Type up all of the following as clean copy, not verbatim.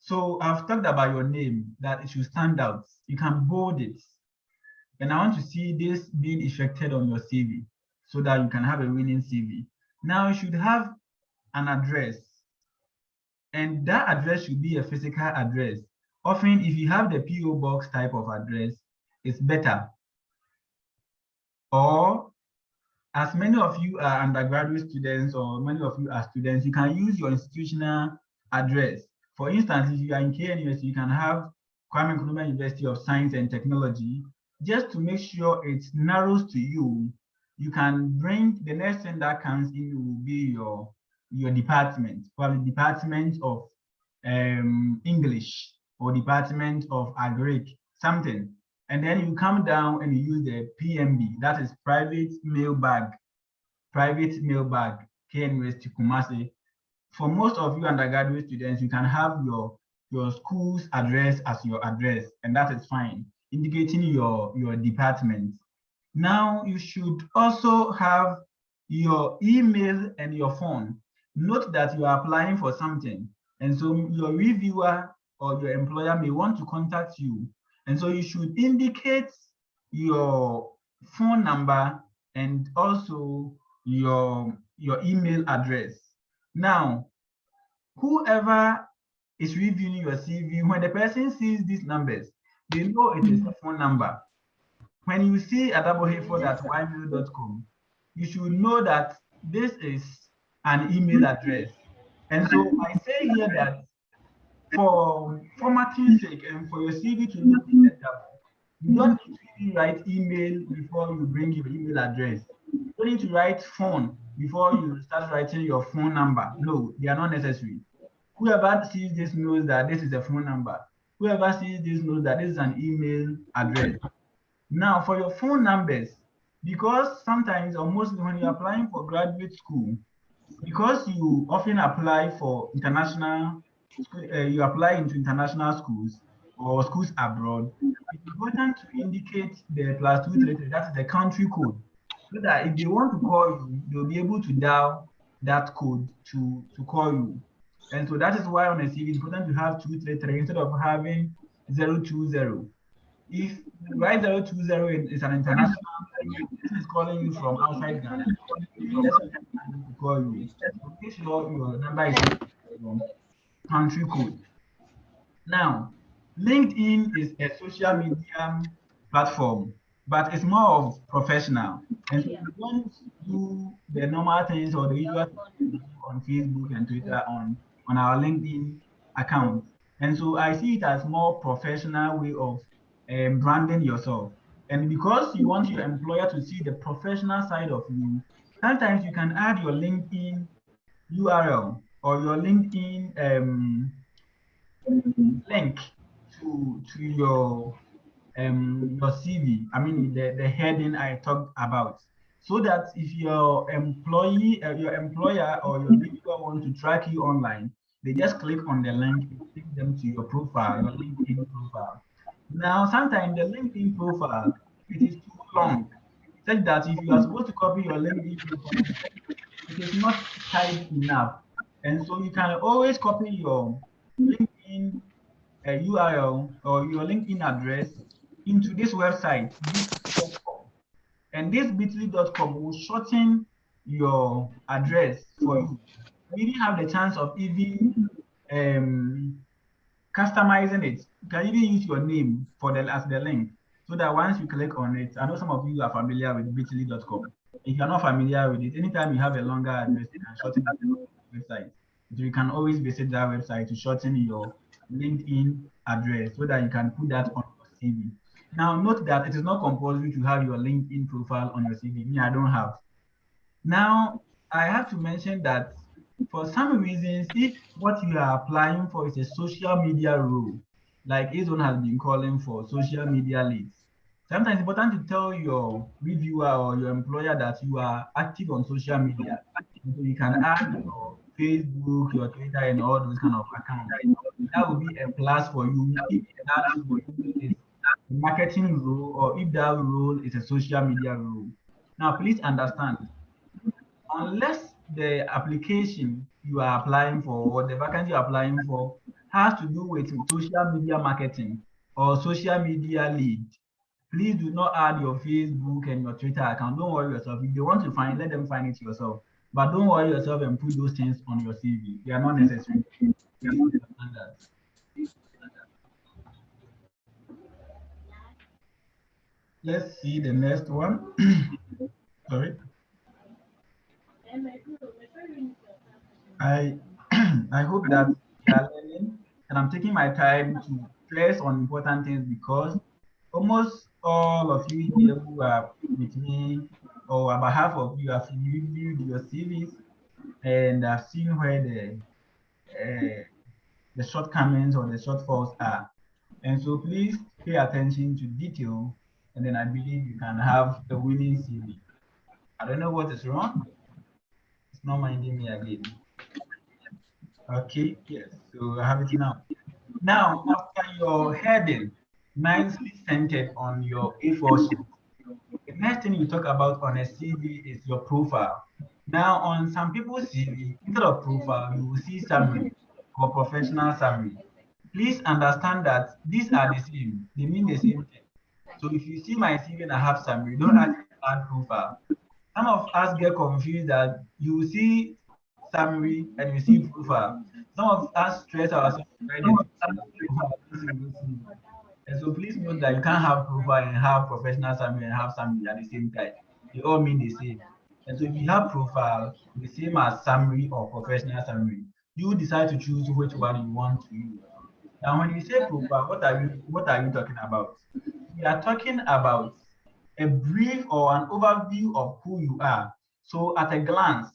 So I've talked about your name, that it should stand out. You can bold it. And I want to see this being effected on your CV so that you can have a winning CV. Now you should have an address, and that address should be a physical address. Often, if you have the PO box type of address, it's better. Or as many of you are undergraduate students or many of you are students, you can use your institutional address. For instance, if you are in KNUST, you can have Kwame Nkrumah University of Science and Technology. Just to make sure it narrows to you, you can bring the next thing that comes in will be your department, probably Department of English or Department of Agric, something. And then you come down and you use the PMB, that is private mailbag, KNUST Kumasi. For most of you undergraduate students, you can have your school's address as your address, and that is fine, indicating your department. Now, you should also have your email and your phone. Note that you are applying for something, and so your reviewer or your employer may want to contact you. And so you should indicate your phone number and also your email address. Now, whoever is reviewing your CV, when the person sees these numbers, they know it is a phone number. When you see adabojeford@ymail.com, you should know that this is an email address. And so I say here that for formatting sake and for your CV to look presentable, you don't need to even write email before you bring your email address. You don't need to write phone before you start writing your phone number. No, they are not necessary. Whoever sees this knows that this is a phone number. Whoever sees this knows that this is an email address. Now, for your phone numbers, because sometimes or mostly when you're applying for graduate school, because you often apply for international, you apply into international schools or schools abroad, it's important to indicate the +233, that is the country code, so that if they want to call you, they'll be able to dial that code to call you. And so that is why on a CV, it's important to have 233 instead of having 020. If you write 020 is an international, this is calling you from outside Ghana, from to call you. So make sure your number is from country code. Now, LinkedIn is a social media platform, but it's more of professional. And so you don't do the normal things or the usual things on Facebook and Twitter on our LinkedIn account. And so I see it as more professional way of branding yourself. And because you want your employer to see the professional side of you, sometimes you can add your LinkedIn URL or your LinkedIn link to your CV. I mean the heading I talked about, so that if your your employer or your reviewer want to track you online, they just click on the link and take them to your profile, your LinkedIn profile. Now, sometimes the LinkedIn profile it is too long, such that if you are supposed to copy your LinkedIn profile, it is not tight enough, and so you can always copy your LinkedIn URL or your LinkedIn address into this website, bit.ly.com. And this bit.ly.com will shorten your address for you. You even have the chance of even customizing it. You can even use your name as the link, so that once you click on it, I know some of you are familiar with bit.ly.com. If you're not familiar with it, anytime you have a longer address, you can shorten the website. So you can always visit that website to shorten your LinkedIn address so that you can put that on your CV. Now, note that it is not compulsory to have your LinkedIn profile on your CV. Me, I don't have. Now, I have to mention that for some reasons, if what you are applying for is a social media role, like Azon has been calling for social media leads, sometimes it's important to tell your reviewer or your employer that you are active on social media. So you can add your Facebook, your Twitter, and all those kind of accounts. That will be a plus for you if that role is a marketing role or if that role is a social media role. Now, please understand, unless the application you are applying for or the vacancy you're applying for has to do with social media marketing or social media lead, please do not add your Facebook and your Twitter account. Don't worry yourself. If they want to find, let them find it yourself. But don't worry yourself and put those things on your CV. They are not necessary. Please understand that. Let's see the next one. Sorry. I I hope that you are learning, and I'm taking my time to stress on important things because almost all of you here who are with me, or about half of you have reviewed your CVs and I've seen where the shortcomings or the shortfalls are. And so please pay attention to detail, and then I believe you can have a winning CV. I don't know what is wrong. It's not minding me again. Okay, yes, so I have it now. Now, after your heading, nicely centered on your A4 sheet, the next thing you talk about on a CV is your profile. Now, on some people's CV, instead of profile, you will see summary or professional summary. Please understand that these are the same, they mean the same thing. So if you see my CV and I have summary, don't add profile. Some of us get confused that you see summary and you see profile. Some of us stress ourselves to write the two things on one single CV. And so please note that you can't have profile and have professional summary and have summary at the same time. They all mean the same. And so if you have profile, the same as summary or professional summary, you decide to choose which one you want to use. Now, when you say profile, what are you talking about? We are talking about a brief or an overview of who you are. So at a glance,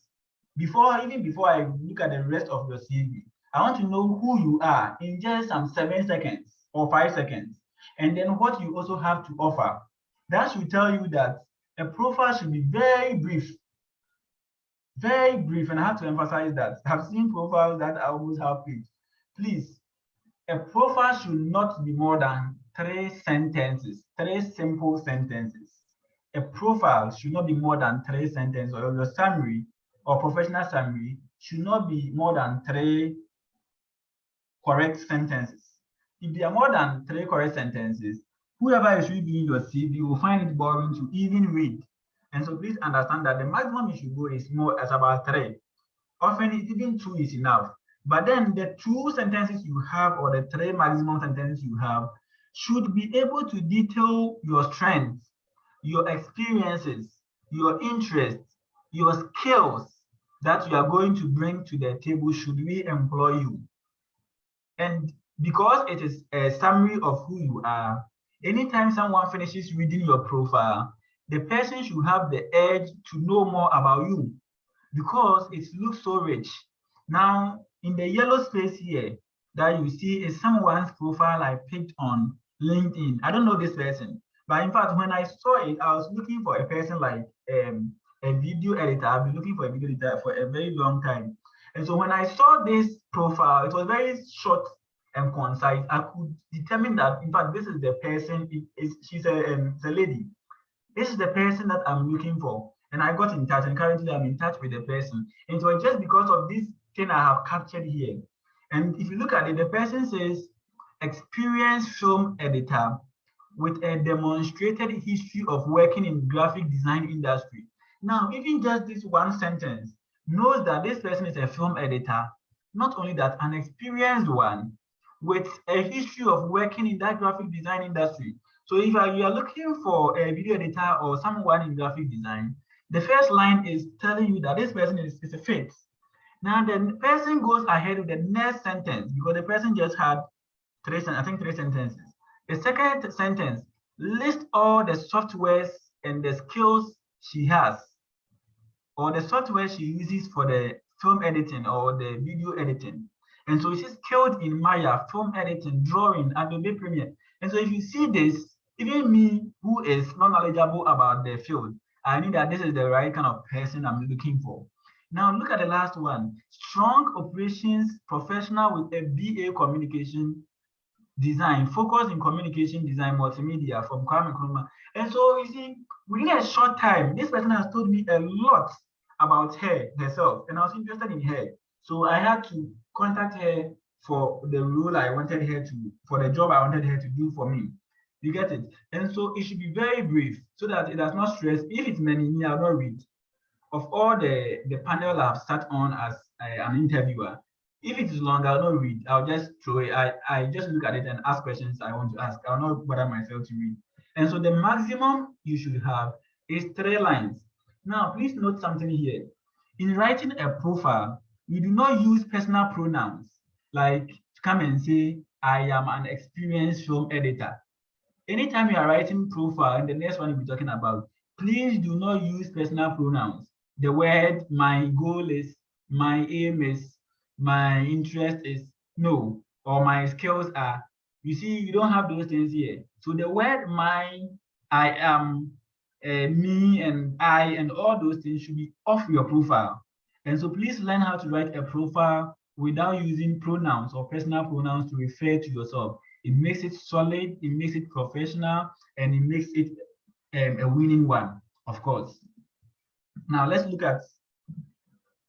even before I look at the rest of your CV, I want to know who you are in just some 7 seconds or 5 seconds, and then what you also have to offer. That should tell you that a profile should be very brief, and I have to emphasize that. I've seen profiles that are almost half page. Please, a profile should not be more than 3 sentences, 3 simple sentences. A profile should not be more than 3 sentences, or your summary or professional summary should not be more than 3 correct sentences. If there are more than 3 correct sentences, whoever is reading your CV will find it boring to even read. And so please understand that the maximum you should go is about 3. Often even 2 is enough. But then the 2 sentences you have, or the 3 maximum sentences you have, should be able to detail your strengths, your experiences, your interests, your skills that you are going to bring to the table should we employ you. And because it is a summary of who you are, anytime someone finishes reading your profile, the person should have the urge to know more about you because it looks so rich. Now, in the yellow space here that you see is someone's profile I picked on LinkedIn. I don't know this person, but in fact, when I saw it, I was looking for a person like a video editor. I've been looking for a video editor for a very long time. And so when I saw this profile, it was very short and concise. I could determine that, in fact, this is the person, she's a lady. This is the person that I'm looking for. And I got in touch, and currently I'm in touch with the person. And so just because of this thing I have captured here. And if you look at it, the person says, experienced film editor with a demonstrated history of working in graphic design industry. Now, even just this one sentence knows that this person is a film editor. Not only that, an experienced one with a history of working in that graphic design industry. So if you are looking for a video editor or someone in graphic design, the first line is telling you that this person is a fit. Now the person goes ahead with the next sentence because the person just had three sentences. The second sentence lists all the softwares and the skills she has, or the software she uses for the film editing or the video editing. And so she's skilled in Maya, film editing, drawing, Adobe Premiere. And so if you see this, even me, who is not knowledgeable about the field, I knew that this is the right kind of person I'm looking for. Now look at the last one. Strong operations professional with a BA communication design, focus in communication design, multimedia from Kwame Nkrumah. And so you see, within a short time, this person has told me a lot about herself, and I was interested in her. So I had to contact her for the role I wanted her to, for the job I wanted her to do for me. You get it? And so it should be very brief so that it does not stress. If it's many, I'll not read. Of all the panel I've sat on as an interviewer, if it is long, I'll not read. I'll just throw it. I just look at it and ask questions I want to ask. I'll not bother myself to read. And so the maximum you should have is 3 lines. Now, please note something here. In writing a profile, you do not use personal pronouns like come and say, I am an experienced film editor. Anytime you are writing profile, and the next one we'll be talking about, please do not use personal pronouns. The word my goal is, my aim is, my interest is, no, or my skills are. You see, you don't have those things here. So the word mine, I am, me and I, and all those things should be off your profile. And so please learn how to write a profile without using pronouns or personal pronouns to refer to yourself. It makes it solid, it makes it professional, and it makes it a winning one, of course. Now let's look at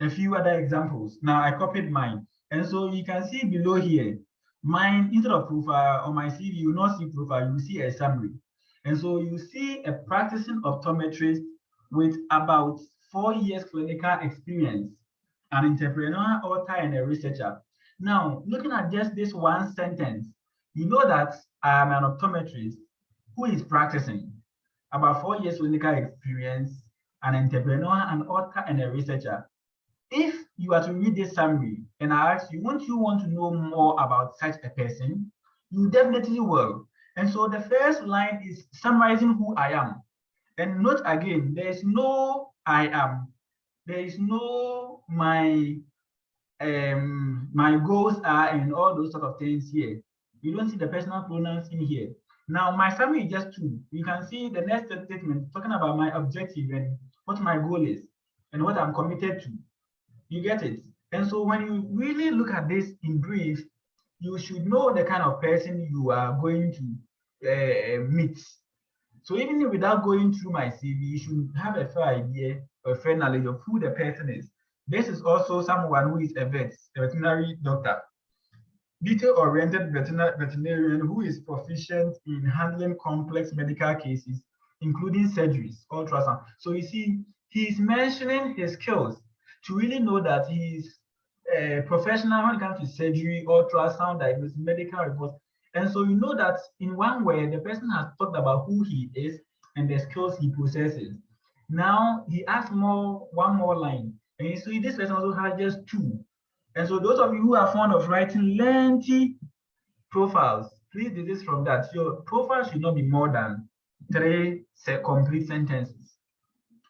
a few other examples. Now I copied mine. And so you can see below here, mine, instead of profile on my CV, you will not see profile, you will see a summary. And so you see a practicing optometrist with about 4 years clinical experience, an entrepreneur, author, and a researcher. Now, looking at just this one sentence, you know that I am an optometrist who is practicing, about 4 years clinical experience, an entrepreneur, an author, and a researcher. If you are to read this summary and I ask you, won't you want to know more about such a person? You definitely will. And so the first line is summarizing who I am. And note again, there is no I am. There is no my goals are and all those sort of things here. You don't see the personal pronouns in here. Now, my summary is just 2. You can see the next statement talking about my objective and what my goal is and what I'm committed to. You get it? And so when you really look at this in brief, you should know the kind of person you are going to meet. So even without going through my CV, you should have a fair idea, a fair knowledge of who the person is. This is also someone who is a veterinary doctor, detail-oriented veterinarian who is proficient in handling complex medical cases, including surgeries, ultrasound. So you see, he's mentioning his skills to really know that he's a professional when it comes to surgery, ultrasound, diagnosis, medical reports. And so you know that in one way, the person has talked about who he is and the skills he possesses. Now he adds one more line. And you see this person also has just 2. And so those of you who are fond of writing lengthy profiles, please desist from that. Your profile should not be more than 3 complete sentences.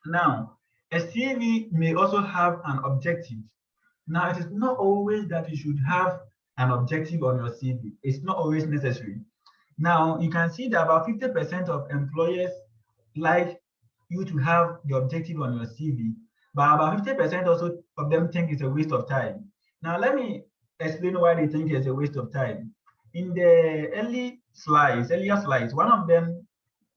Now, a CV may also have an objective. Now, it is not always that you should have an objective on your CV. It's not always necessary. Now, you can see that about 50% of employers like you to have the objective on your CV, but about 50% also of them think it's a waste of time. Now, let me explain why they think it's a waste of time. In the earlier slides, one of them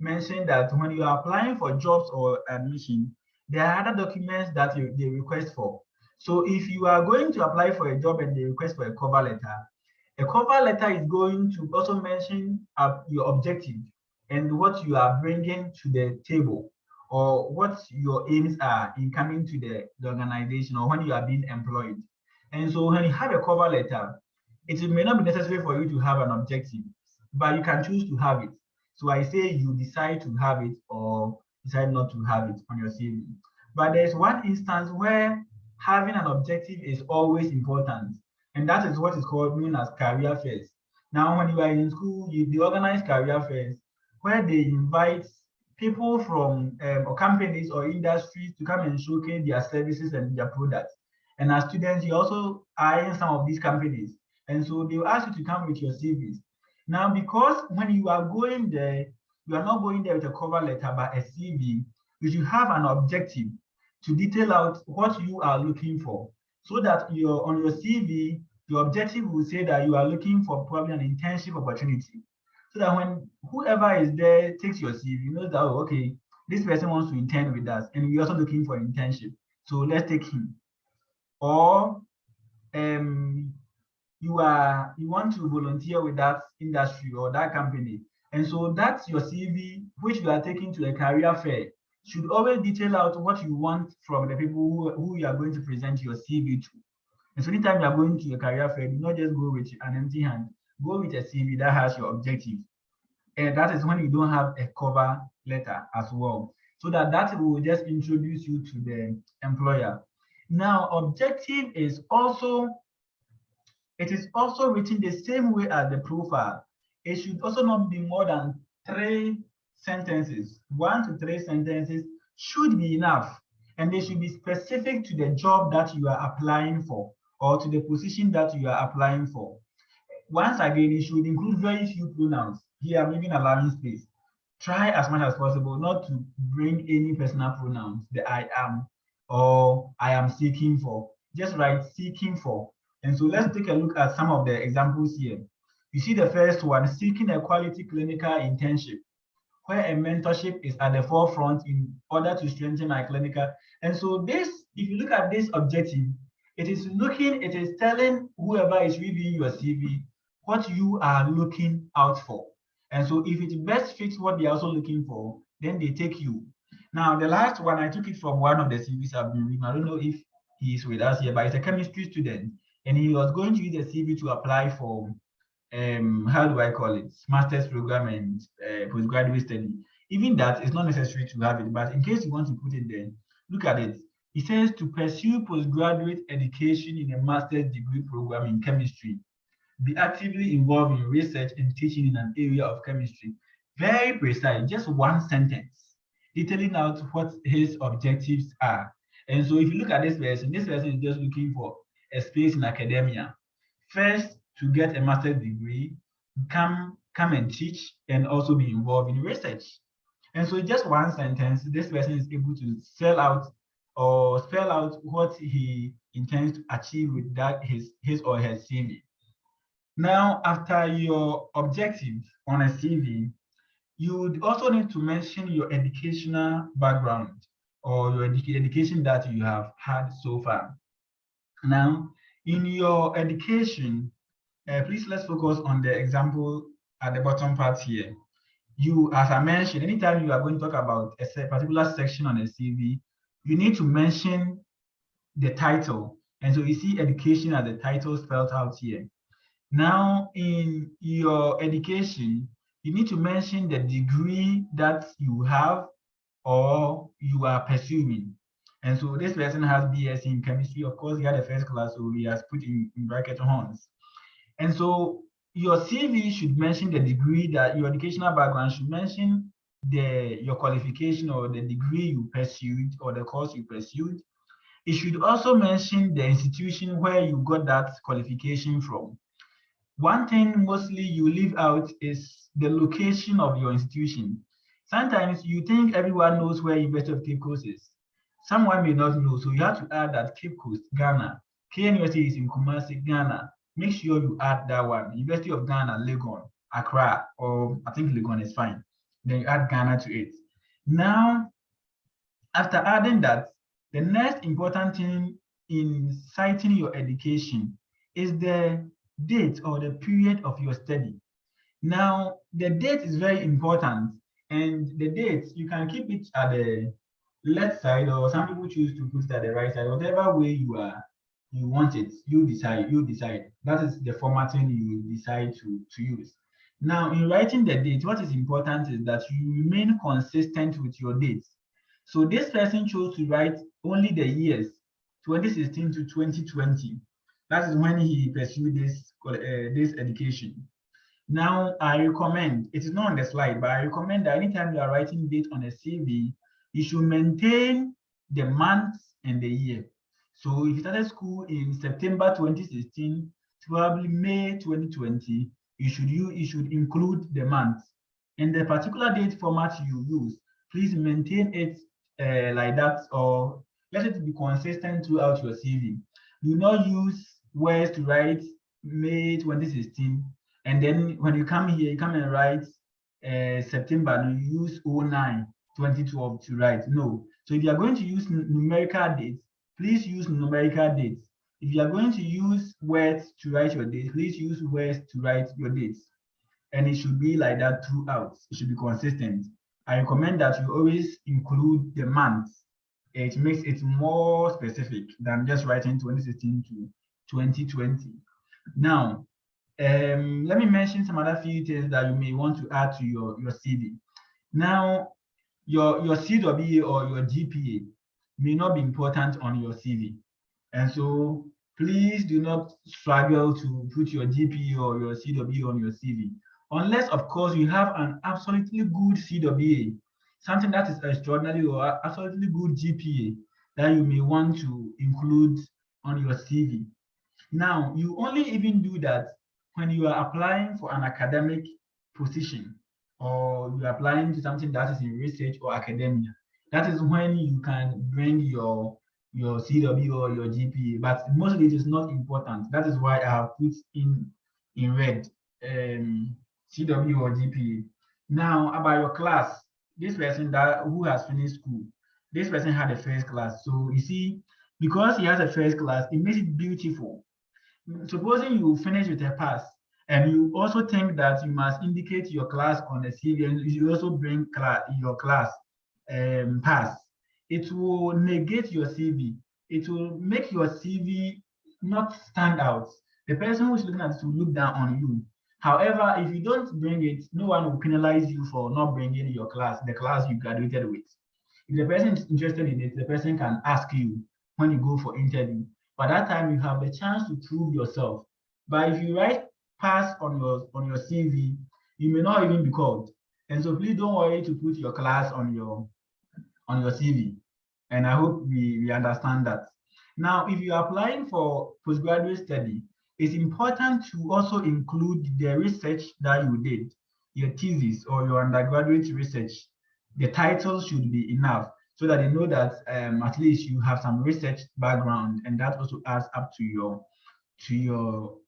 mentioned that when you are applying for jobs or admission, there are other documents that they request for. So if you are going to apply for a job and they request for a cover letter is going to also mention your objective and what you are bringing to the table, or what your aims are in coming to the organization or when you are being employed. And so when you have a cover letter, it may not be necessary for you to have an objective, but you can choose to have it. So I say you decide to have it or decide not to have it on your CV. But there's one instance where having an objective is always important, and that is what is called known as career fairs. Now, when you are in school, they organize career fairs where they invite people from or companies or industries to come and showcase their services and their products. And as students, you also are in some of these companies. And so they will ask you to come with your CVs. Now, because when you are going there, you are not going there with a cover letter, but a CV, you should have an objective to detail out what you are looking for, so that on your CV, your objective will say that you are looking for probably an internship opportunity. So that when whoever is there takes your CV, knows that, oh, okay, this person wants to intern with us, and we're also looking for an internship. So let's take him. Or you want to volunteer with that industry or that company. And so that's your CV, which you are taking to a career fair, should always detail out what you want from the people who you are going to present your CV to. And so anytime you are going to a career fair, do not just go with an empty hand. Go with a CV that has your objective. And that is when you don't have a cover letter as well. So that will just introduce you to the employer. Now, objective is also, it is also written the same way as the profile. It should also not be more than 3 sentences. 1 to 3 sentences should be enough. And they should be specific to the job that you are applying for or to the position that you are applying for. Once again, it should include very few pronouns. Here, I'm even allowing space. Try as much as possible not to bring any personal pronouns, the I am or I am seeking for. Just write seeking for. And so let's take a look at some of the examples here. You see the first one, seeking a quality clinical internship, where a mentorship is at the forefront in order to strengthen my clinical. And so this, if you look at this objective, it is telling whoever is reviewing your CV what you are looking out for. And so if it best fits what they are also looking for, then they take you. Now, the last one, I took it from one of the CVs I've been reading. I don't know if he is with us here, but it's a chemistry student. And he was going to use the CV to apply for, how do I call it? Master's program and postgraduate study. Even that is not necessary to have it, but in case you want to put it there, look at it. It says to pursue postgraduate education in a master's degree program in chemistry. Be actively involved in research and teaching in an area of chemistry. Very precise, just one sentence, detailing out what his objectives are. And so if you look at this person is just looking for a space in academia. First, to get a master's degree, come and teach and also be involved in research. And so just one sentence, this person is able to spell out what he intends to achieve with that his or her CV. Now, after your objective on a CV, you would also need to mention your educational background or your education that you have had so far. Now, in your education, please let's focus on the example at the bottom part here. You, as I mentioned, anytime you are going to talk about a particular section on a CV, you need to mention the title. And so you see education as the title spelled out here. Now, in your education, you need to mention the degree that you have or you are pursuing. And so this person has BS in chemistry. Of course, he had a first class, so he has put in bracket honors. And so your CV should mention the degree that your educational background should mention your qualification or the degree you pursued or the course you pursued. It should also mention the institution where you got that qualification from. One thing mostly you leave out is the location of your institution. Sometimes you think everyone knows where University of Cape Coast is. Someone may not know, so you have to add that Cape Coast, Ghana. KNUST is in Kumasi, Ghana. Make sure you add that one. University of Ghana, Legon, Accra, or I think Legon is fine. Then you add Ghana to it. Now, after adding that, the next important thing in citing your education is the date or the period of your study. Now, the date is very important, and the date, you can keep it at the left side, or some people choose to put it at the right side. Whatever way you want it, you decide. That is the formatting you decide to use. Now, in writing the date, what is important is that you remain consistent with your dates. So this person chose to write only the years 2016 to 2020. That is when he pursued this education. Now, I recommend, it is not on the slide, but I recommend that anytime you are writing date on a CV, you should maintain the month and the year. So if you started school in September 2016, probably May 2020, you should include the month. And the particular date format you use, please maintain it like that, or let it be consistent throughout your CV. Do not use words to write May 2016, and then when you come here, you come and write September, and you use 09 2012 to write. No. So if you are going to use numerical dates, please use numerical dates. If you are going to use words to write your dates, please use words to write your dates. And it should be like that throughout. It should be consistent. I recommend that you always include the months. It makes it more specific than just writing 2016 to 2020. Now, let me mention some other features that you may want to add to your CV. Now, your CWA or your GPA may not be important on your CV. And so please do not struggle to put your GPA or your CWA on your CV. Unless, of course, you have an absolutely good CWA, something that is extraordinary or absolutely good GPA that you may want to include on your CV. Now, you only even do that when you are applying for an academic position or you're applying to something that is in research or academia. That is when you can bring your CW or your GPA, but mostly it is not important. That is why I have put in red CW or GPA. Now about your class, this person who has finished school, this person had a first class. So you see, because he has a first class, it makes it beautiful. Supposing you finish with a pass, and you also think that you must indicate your class on the CV, and you also bring your class pass, it will negate your CV. It will make your CV not stand out. The person who's looking at it will look down on you. However, if you don't bring it, no one will penalize you for not bringing your class, the class you graduated with. If the person is interested in it, the person can ask you when you go for interview. By that time, you have the chance to prove yourself. But if you write pass on your CV, you may not even be called. And so please don't worry to put your class on your CV. And I hope we understand that. Now, if you're applying for postgraduate study, it's important to also include the research that you did, your thesis or your undergraduate research. The title should be enough so that they know that at least you have some research background, and that also adds up to your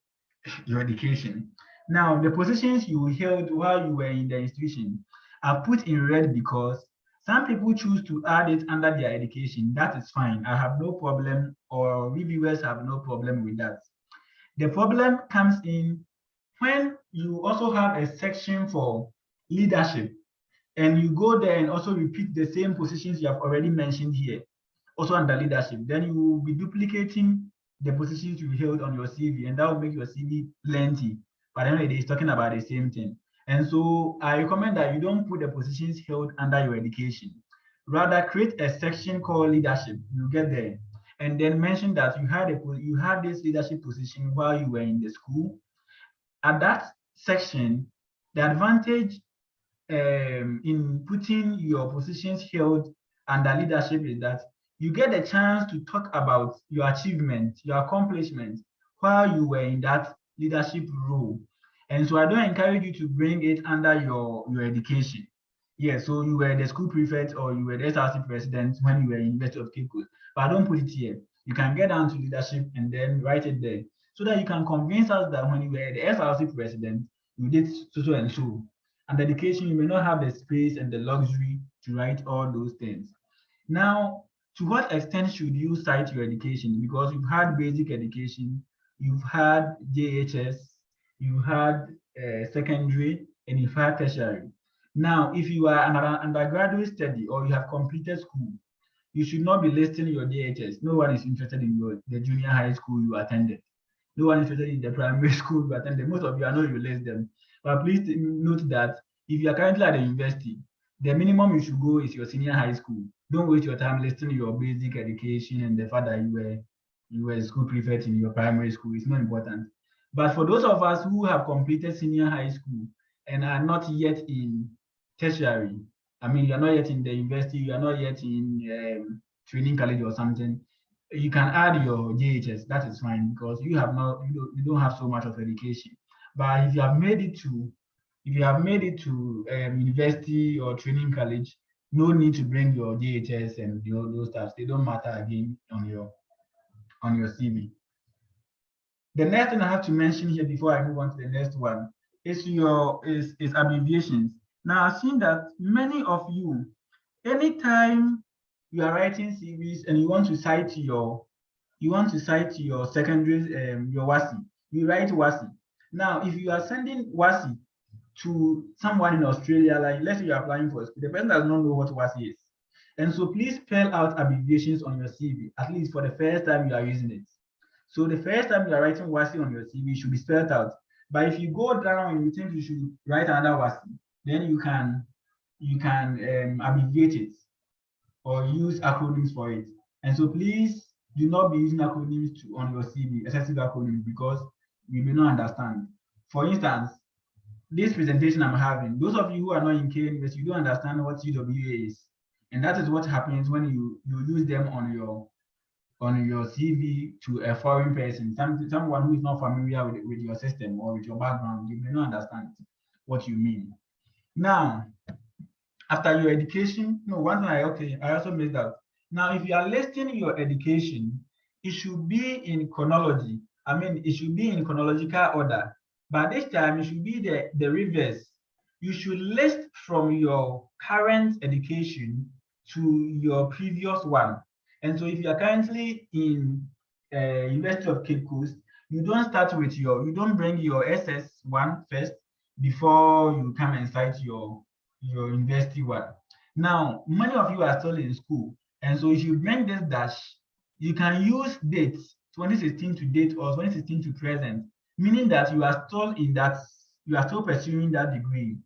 education. Now, the positions you held while you were in the institution are put in red because some people choose to add it under their education. That is fine. I have no problem, or reviewers have no problem with that. The problem comes in when you also have a section for leadership, and you go there and also repeat the same positions you have already mentioned here, also under leadership, then you will be duplicating the positions you held on your CV, and that will make your CV plenty. But anyway, it's talking about the same thing. And so I recommend that you don't put the positions held under your education. Rather, create a section called leadership. You get there, and then mention that you had this leadership position while you were in the school. At that section, the advantage in putting your positions held under leadership is that you get a chance to talk about your achievement, your accomplishment while you were in that leadership role. And so I don't encourage you to bring it under your education. Yeah, so you were the school prefect or you were the SRC president when you were in University of Cape Coast, but I don't put it here. You can get down to leadership and then write it there so that you can convince us that when you were the SRC president, you did so and so. And education, you may not have the space and the luxury to write all those things. Now, to what extent should you cite your education? Because you've had basic education, you've had JHS, you had secondary, and you've had tertiary. Now, if you are an undergraduate study or you have completed school, you should not be listing your JHS. No one is interested in the junior high school you attended. No one is interested in the primary school you attended. Most of you, I know you list them. But please note that if you are currently at the university, the minimum you should go is your senior high school. Don't waste your time listing your basic education and the fact that you were a school prefect in your primary school. It's not important. But for those of us who have completed senior high school and are not yet in tertiary, I mean, you're not yet in the university, you're not yet in training college or something, you can add your JHS. That is fine because you don't have so much of education. But if you have made it to university or training college, no need to bring your JHS and those stuff. They don't matter again on your CV. The next thing I have to mention here before I move on to the next one is abbreviations. Now I've seen that many of you, anytime you are writing CVs and you want to cite your You want to cite your secondary, your WASI. You write WASI. Now, if you are sending WASI to someone in Australia, like let's say you're applying for a school, the person does not know what WASI is. And so please spell out abbreviations on your CV, at least for the first time you are using it. So the first time you are writing WASI on your CV, it should be spelled out. But if you go down and you think you should write another WASI, then you can abbreviate it or use acronyms for it. And so please do not be using acronyms on your CV, excessive acronyms, because we may not understand. For instance, this presentation I'm having, those of you who are not in K University, you don't understand what CWA is. And that is what happens when you use them on your CV to a foreign person, someone who is not familiar with your system or with your background. You may not understand what you mean. Now, after your education, no, one thing I also missed out. Now, if you are listing your education, it should be in chronology. I mean, it should be in chronological order. But this time, it should be the reverse. You should list from your current education to your previous one. And so if you are currently in University of Cape Coast, you don't bring your SS1 first before you come and cite your university one. Now, many of you are still in school, and so if you bring this dash, you can use dates 2016 to date or 2016 to present, meaning that you are still pursuing that degree.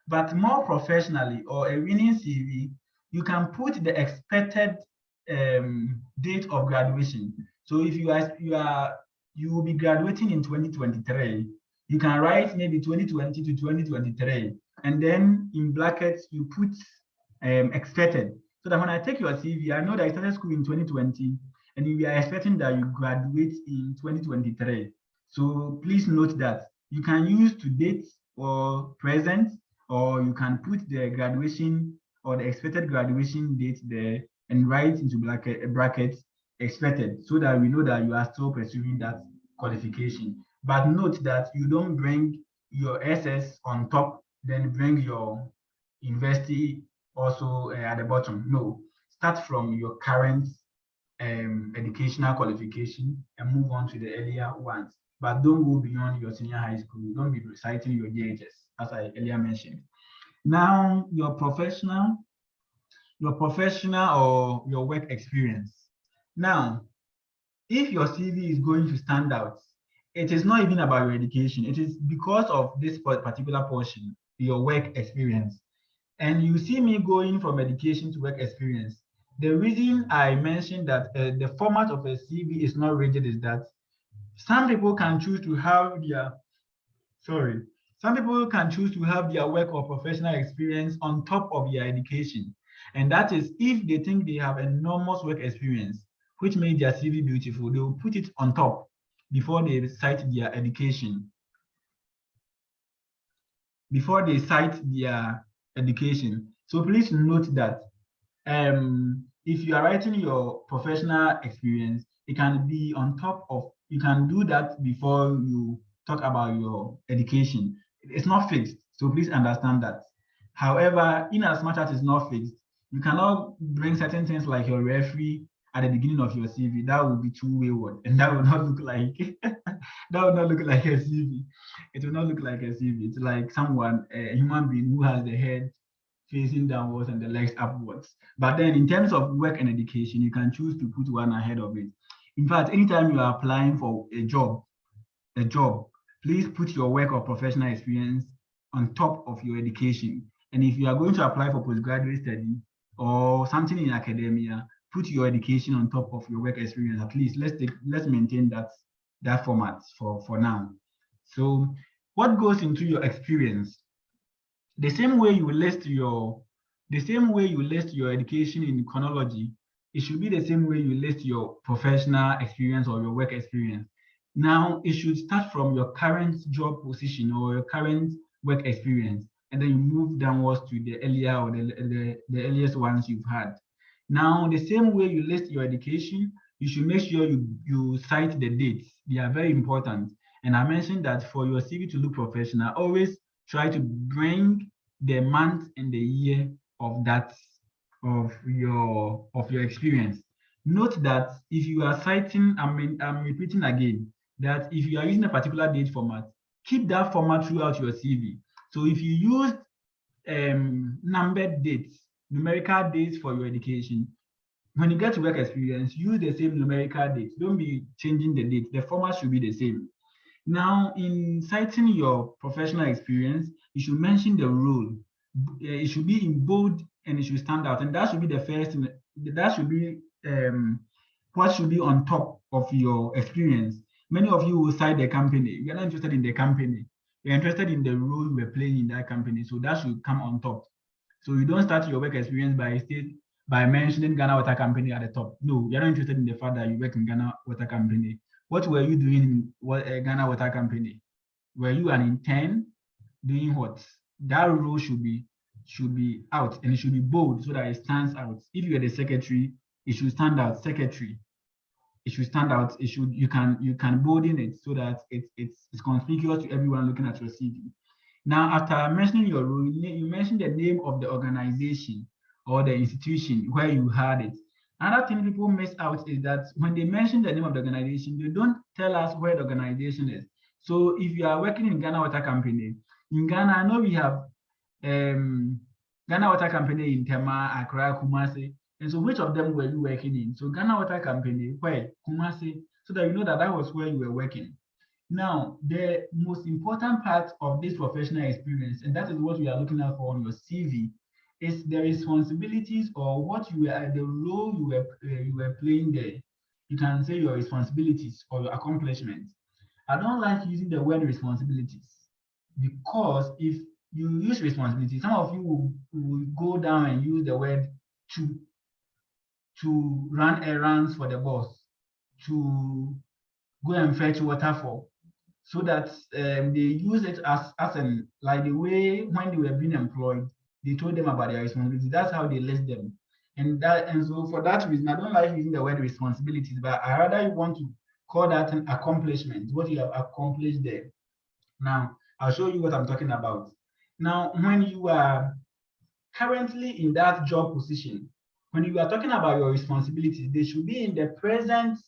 But more professionally, or a winning CV, you can put the expected date of graduation. So if you will be graduating in 2023, you can write maybe 2020 to 2023, and then in brackets you put expected, so that when I take your CV, I know that I started school in 2020 and we are expecting that you graduate in 2023. So please note that you can use to date or present, or you can put the graduation or the expected graduation date there and write into brackets expected, so that we know that you are still pursuing that qualification. But note that you don't bring your SS on top, then bring your university also at the bottom. No, start from your current educational qualification and move on to the earlier ones. But don't go beyond your senior high school. Don't be reciting your DHS, as I earlier mentioned. Now, your professional or your work experience. Now, if your CV is going to stand out, it is not even about your education. It is because of this particular portion, your work experience. And you see me going from education to work experience. The reason I mentioned that the format of a CV is not rigid is that some people can choose to have their work or professional experience on top of their education. And that is if they think they have enormous work experience, which made their CV beautiful, they will put it on top before they cite their education. So please note that if you are writing your professional experience, it can be on top of, you can do that before you talk about your education. It's not fixed, so please understand that. However, in as much as it's not fixed, you cannot bring certain things like your referee at the beginning of your CV. That would be too wayward, and that would not look like that would not look like a CV. It will not look like a CV. It's like someone, a human being who has the head facing downwards and the legs upwards. But then in terms of work and education, you can choose to put one ahead of it. In fact, anytime you are applying for a job, please put your work or professional experience on top of your education. And if you are going to apply for postgraduate study or something in academia, put your education on top of your work experience. At least let's maintain that format for now. So what goes into your experience? The same way you list your education in chronology, it should be the same way you list your professional experience or your work experience. Now, it should start from your current job position or your current work experience, and then you move downwards to the earlier or the earliest ones you've had. Now, the same way you list your education, you should make sure you cite the dates. They are very important. And I mentioned that for your CV to look professional, always try to bring the month and the year of your experience. Note that if you are citing, I'm repeating again, that if you are using a particular date format, keep that format throughout your CV. So if you use numbered dates, numerical dates for your education, when you get to work experience, use the same numerical dates. Don't be changing the date. The format should be the same. Now, in citing your professional experience, you should mention the role. It should be in bold and it should stand out. And that should be the first thing. That should be what should be on top of your experience. Many of you will cite the company. You're not interested in the company. You're interested in the role you were playing in that company. So that should come on top. So you don't start your work experience by mentioning Ghana Water Company at the top. No, you're not interested in the fact that you work in Ghana Water Company. What were you doing in Ghana Water Company? Were you an intern doing what? That role should be out and it should be bold so that it stands out. If you're the secretary, it should stand out. Secretary, it should stand out. It should you can bolden it so that it's conspicuous to everyone looking at your CV. Now, after mentioning your role, you mentioned the name of the organization or the institution where you had it. Another thing people miss out is that when they mention the name of the organization, they don't tell us where the organization is. So if you are working in Ghana Water Company, in Ghana, I know we have Ghana Water Company in Tema, Accra, Kumasi. And so which of them were you working in? So Ghana Water Company, where? Kumasi, so that you know that that was where you were working. Now, the most important part of this professional experience, and that is what we are looking at for on your CV, is the responsibilities or what you were, the role you were playing there. You can say your responsibilities or your accomplishments. I don't like using the word responsibilities because if you use responsibilities, some of you will go down and use the word to run errands for the boss, to go and fetch water for, so that they use it as an like the way when they were being employed, they told them about their responsibilities. That's how they list them. And so for that reason, I don't like using the word responsibilities, but I rather want to call that an accomplishment, what you have accomplished there. Now, I'll show you what I'm talking about. Now, when you are currently in that job position, when you are talking about your responsibilities, they should be in the present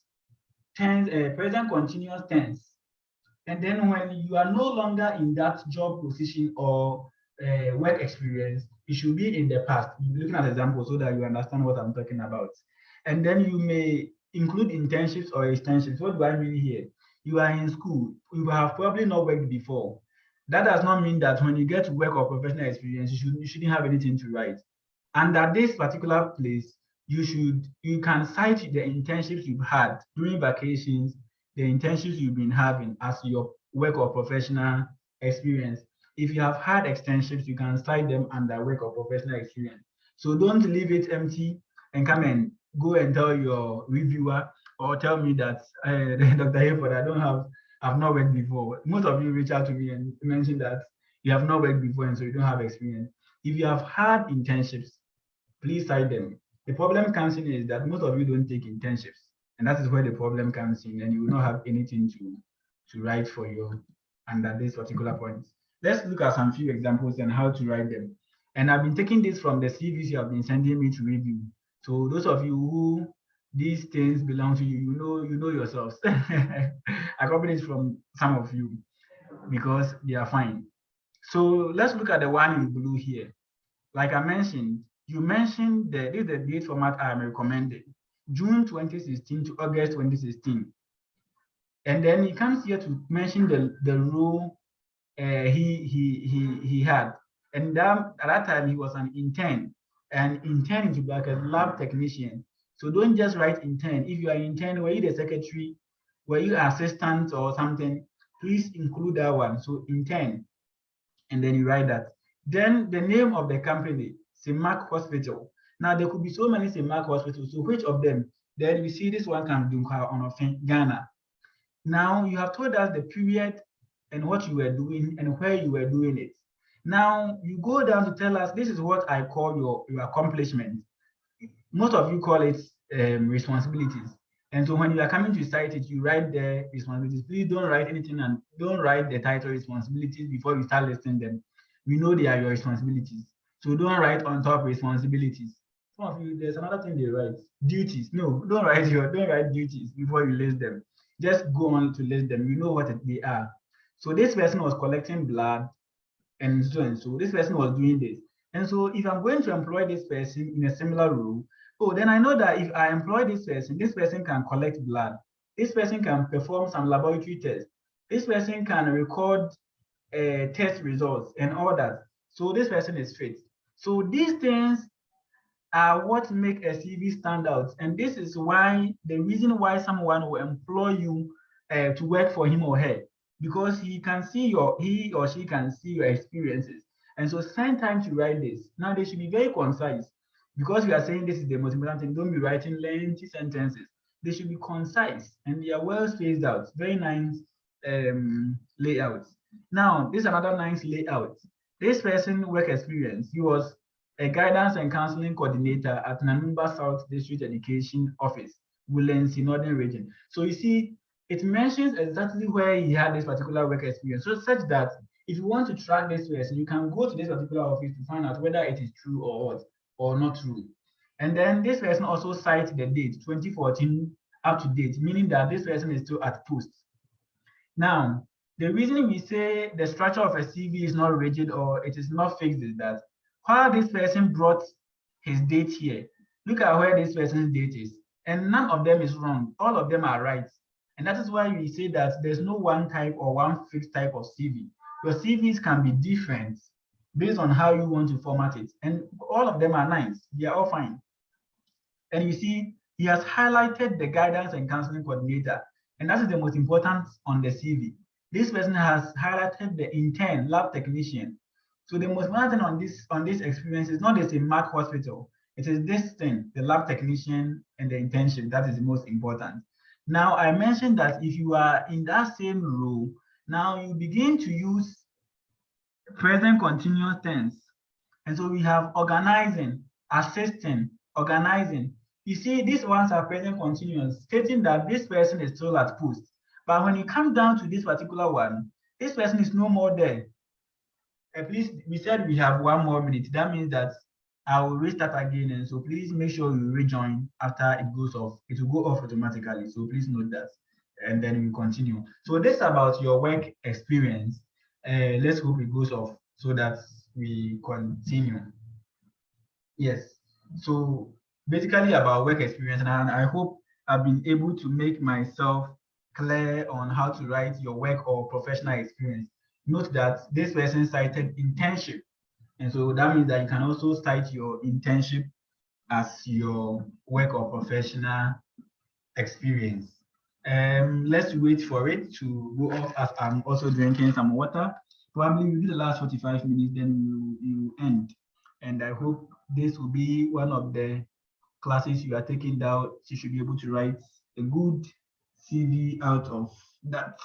tense, present continuous tense. And then when you are no longer in that job position or work experience, it should be in the past. You're looking at examples so that you understand what I'm talking about. And then you may include internships or extensions. What do I mean here? You are in school. You have probably not worked before. That does not mean that when you get to work or professional experience, you shouldn't have anything to write. And at this particular place, you can cite the internships you've had during vacations, the internships you've been having as your work or professional experience. If you have had extensions, you can cite them under work or professional experience. So don't leave it empty and come and go and tell your reviewer or tell me that Dr. Hayford, I've not worked before. Most of you reach out to me and mention that you have not worked before and so you don't have experience. If you have had internships, please cite them. The problem comes in is that most of you don't take internships, and that is where the problem comes in, and you will not have anything to write for you under this particular point. Let's look at some few examples and how to write them. And I've been taking this from the CVs you have been sending me to review. So those of you who these things belong to you, you know yourselves. I copied it from some of you because they are fine. So let's look at the one in blue here. Like I mentioned, you mentioned this is the date format I am recommending, June 2016 to August 2016. And then he comes here to mention the role he had. And at that time, he was an intern. And intern to be like a lab technician. So don't just write intern. If you are intern, were you the secretary, were you assistant or something, please include that one. So intern. And then you write that. Then the name of the company, St. Mark Hospital. Now there could be so many St. Mark hospitals. So which of them? Then you see this one can do on Ghana. Now you have told us the period and what you were doing and where you were doing it. Now you go down to tell us this is what I call your accomplishment. Most of you call it responsibilities. And so when you are coming to cite it, you write the responsibilities. Please don't write anything and don't write the title responsibilities before you start listing them. We know they are your responsibilities. So don't write on top responsibilities. Some of you, there's another thing they write. Duties. No, don't write duties before you list them. Just go on to list them. You know what they are. So this person was collecting blood and so and so. This person was doing this. And so if I'm going to employ this person in a similar role, oh, then I know that if I employ this person can collect blood. This person can perform some laboratory tests. This person can record test results and all that. So this person is fit. So these things are what make a CV stand out. And this is why the reason why someone will employ you to work for him or her, because he or she can see your experiences. And so spend time to write this. Now they should be very concise, because we are saying this is the most important thing. Don't be writing lengthy sentences. They should be concise and they are well spaced out. Very nice layouts. Now, this is another nice layout. This person work experience. He was a guidance and counseling coordinator at Nanumba South District Education Office, Woodlands, Northern Region. So you see, it mentions exactly where he had this particular work experience. So such that if you want to track this person, you can go to this particular office to find out whether it is true or what, or not true. And then this person also cites the date, 2014 up to date, meaning that this person is still at post. Now, the reason we say the structure of a CV is not rigid or it is not fixed is that while this person brought his date here, look at where this person's date is. And none of them is wrong. All of them are right. And that is why we say that there's no one type or one fixed type of CV. Your CVs can be different based on how you want to format it. And all of them are nice. They are all fine. And you see, he has highlighted the guidance and counseling coordinator. And that is the most important on the CV. This person has highlighted the intern lab technician. So the most important thing on this experience is not just a Mac hospital. It is this thing, the lab technician and the internship, that is the most important. Now, I mentioned that if you are in that same role, now you begin to use present continuous tense. And so we have organizing, assisting, organizing. You see, these ones are present continuous, stating that this person is still at post. But when you come down to this particular one, this person is no more there. Please, we said we have 1 more minute. That means that I will restart again. And so please make sure you rejoin after it goes off. It will go off automatically. So please note that. And then we continue. So this is about your work experience. Let's hope it goes off so that we continue. Yes. So basically about work experience, and I hope I've been able to make myself clear on how to write your work or professional experience. Note that this person cited internship. And so that means that you can also cite your internship as your work or professional experience. Let's wait for it to go off as I'm also drinking some water. Probably within the last 45 minutes, then you end. And I hope this will be one of the classes you are taking down. You should be able to write a good CV out of that.